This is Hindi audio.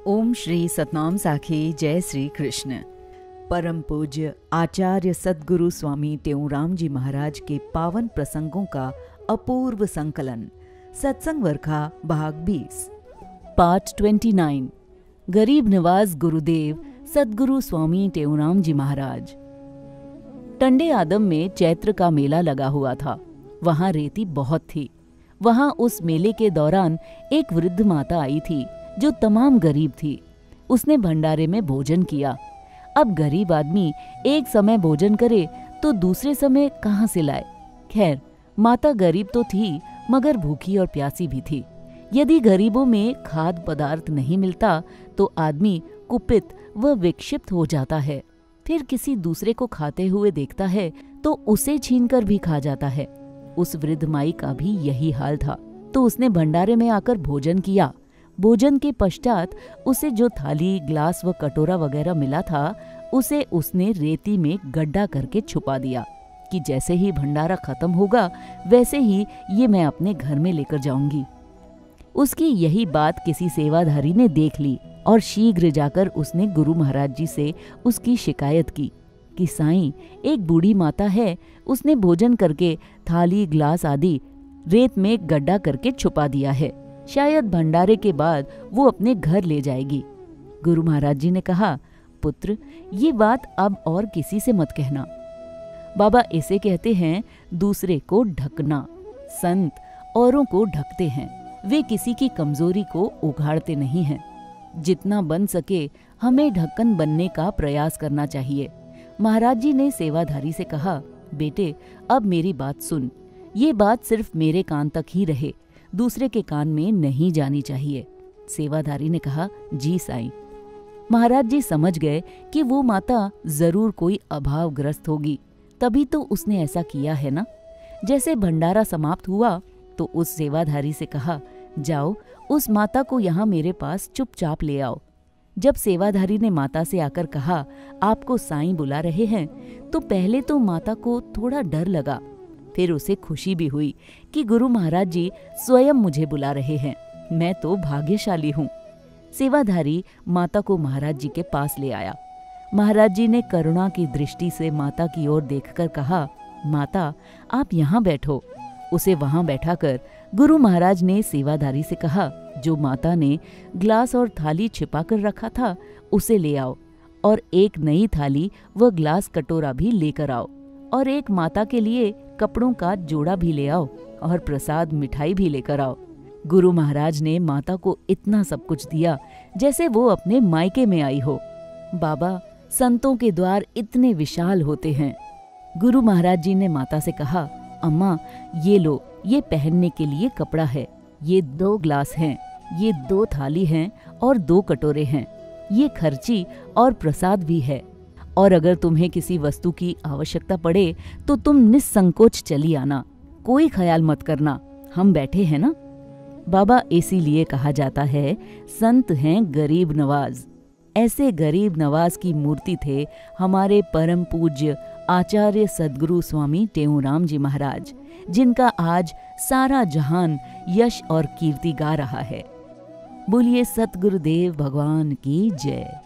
ओम श्री सतनाम साखी। जय श्री कृष्ण। परम पूज्य आचार्य सद्गुरु स्वामी टेऊराम जी महाराज के पावन प्रसंगों का अपूर्व संकलन। सत्संग वर्खा भाग 20 पार्ट 29। गरीब नवाज गुरुदेव सद्गुरु स्वामी टेऊराम जी महाराज। टंडे आदम में चैत्र का मेला लगा हुआ था। वहां रेती बहुत थी। वहां उस मेले के दौरान एक वृद्ध माता आई थी जो तमाम गरीब थी। उसने भंडारे में भोजन किया। अब गरीब आदमी एक समय भोजन करे तो दूसरे समय कहाँ से लाए। खैर, माता गरीब तो थी मगर भूखी और प्यासी भी थी। यदि गरीबों में खाद्य पदार्थ नहीं मिलता तो आदमी कुपित व विक्षिप्त हो जाता है। फिर किसी दूसरे को खाते हुए देखता है तो उसे छीनकर भी खा जाता है। उस वृद्ध माई का भी यही हाल था। तो उसने भंडारे में आकर भोजन किया। भोजन के पश्चात उसे जो थाली, ग्लास व कटोरा वगैरह मिला था उसे उसने रेती में गड्ढा करके छुपा दिया कि जैसे ही भंडारा खत्म होगा वैसे ही ये मैं अपने घर में लेकर जाऊंगी। उसकी यही बात किसी सेवाधारी ने देख ली और शीघ्र जाकर उसने गुरु महाराज जी से उसकी शिकायत की कि साईं, एक बूढ़ी माता है, उसने भोजन करके थाली, ग्लास आदि रेत में गड्ढा करके छुपा दिया है। शायद भंडारे के बाद वो अपने घर ले जाएगी। गुरु महाराज जी ने कहा, पुत्र, ये बात अब और किसी से मत कहना। बाबा इसे कहते हैं दूसरे को ढकना। संत औरों को ढकते हैं, वे किसी की कमजोरी को उघाड़ते नहीं हैं। जितना बन सके हमें ढक्कन बनने का प्रयास करना चाहिए। महाराज जी ने सेवाधारी से कहा, बेटे, अब मेरी बात सुन। ये बात सिर्फ मेरे कान तक ही रहे, दूसरे के कान में नहीं जानी चाहिए। सेवाधारी ने कहा, जी साईं। महाराज जी समझ गए कि वो माता जरूर कोई अभावग्रस्त होगी, तभी तो उसने ऐसा किया है ना। जैसे भंडारा समाप्त हुआ तो उस सेवाधारी से कहा, जाओ उस माता को यहाँ मेरे पास चुपचाप ले आओ। जब सेवाधारी ने माता से आकर कहा, आपको साईं बुला रहे हैं, तो पहले तो माता को थोड़ा डर लगा। फिर उसे खुशी भी हुई कि गुरु महाराज जी स्वयं मुझे बुला रहे हैं, मैं तो भाग्यशाली हूँ। सेवाधारी माता को महाराज जी के पास ले आया। महाराज जी ने करुणा की दृष्टि से माता की ओर देखकर कहा, माता, आप यहाँ बैठो। उसे वहां बैठाकर गुरु महाराज ने सेवाधारी से कहा, जो माता ने ग्लास और थाली छिपा कर रखा था उसे ले आओ, और एक नई थाली व ग्लास कटोरा भी लेकर आओ, और एक माता के लिए कपड़ों का जोड़ा भी ले आओ, और प्रसाद मिठाई भी लेकर आओ। गुरु महाराज ने माता को इतना सब कुछ दिया जैसे वो अपने मायके में आई हो। बाबा, संतों के द्वार इतने विशाल होते हैं। गुरु महाराज जी ने माता से कहा, अम्मा, ये लो, ये पहनने के लिए कपड़ा है, ये 2 ग्लास हैं, ये 2 थाली हैं और 2 कटोरे हैं, ये खर्ची और प्रसाद भी है। और अगर तुम्हें किसी वस्तु की आवश्यकता पड़े तो तुम निस्संकोच चली आना, कोई ख्याल मत करना, हम बैठे हैं ना। बाबा इसीलिए कहा जाता है संत हैं गरीब नवाज। ऐसे गरीब नवाज की मूर्ति थे हमारे परम पूज्य आचार्य सद्गुरु स्वामी टेऊराम जी महाराज, जिनका आज सारा जहान यश और कीर्ति गा रहा है। बोलिए सतगुरुदेव भगवान की जय।